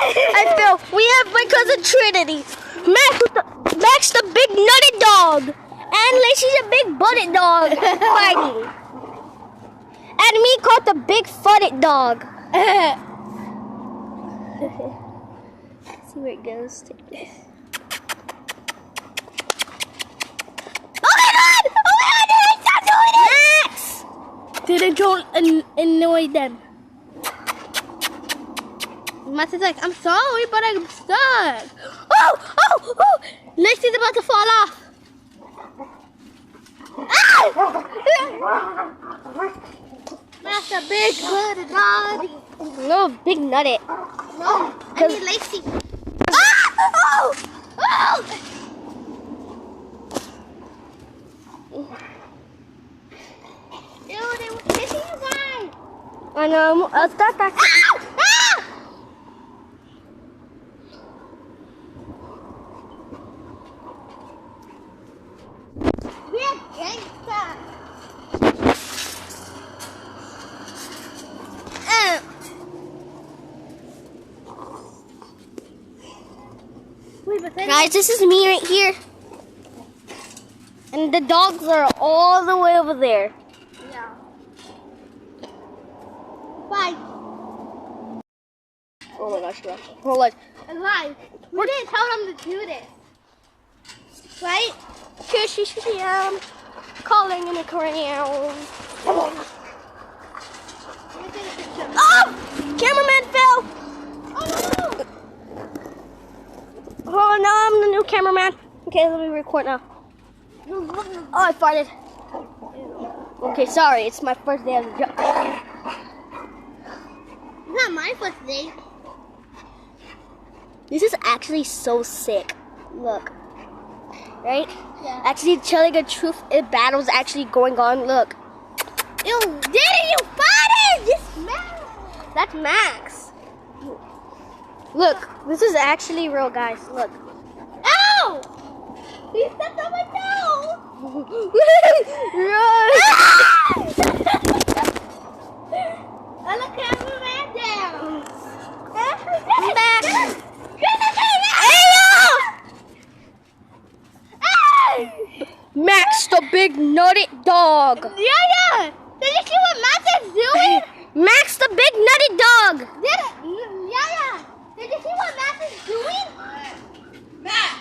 I fell. We have my cousin Trinity. Max the big nutted dog. And Lacey's a big butted dog. Fighting. And me caught the big footed dog. See where it goes. Take this. Oh my god! Oh my god! Stop doing it! Max! Don't annoy them. Max is like, I'm sorry, but I'm stuck. Oh! Lacey's about to fall off. Ah! That's a big nutty dog. No, big nutty. No, I mean Lacey. Ah! Oh! Ew, they were kissing you guys. I know. Stop that. Ah! We're gangsta. Guys, this is me right here. And the dogs are all the way over there. Yeah. Bye. Oh my gosh, hold on. Alive. We didn't tell them to do this. Right? Here she calling in a Korean. Oh! Cameraman fell! Oh no! Oh no, I'm the new cameraman. Okay, let me record now. Oh, I farted. Okay, sorry, it's my first day of the job. It's not my first day. This is actually so sick. Look. Right? Yeah. Actually, telling the truth, the battle's actually going on. Look. Ew, Daddy, you farted! This Max. That's Max. Look, this is actually real, guys. Look. Ow! He stepped on my toe! Run! I look cameraman down. Max. Max, the big nutty dog. Yeah. Did you see what Max is doing? Max, the big nutty dog. Yeah. Did you see what Max is doing? Max.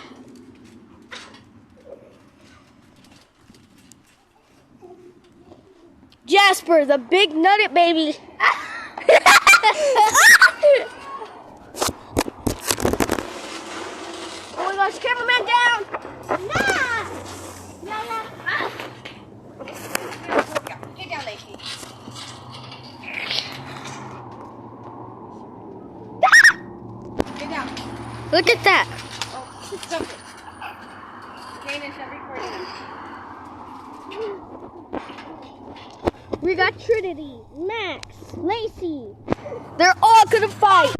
Jasper, the big nutty baby. Oh my gosh, cameraman down. Nah. Yeah. Get down, Lacey. Get down. Look at that. Oh, stop it. Dana, stop recording. We got Trinity, Max, Lacey. They're all gonna fight.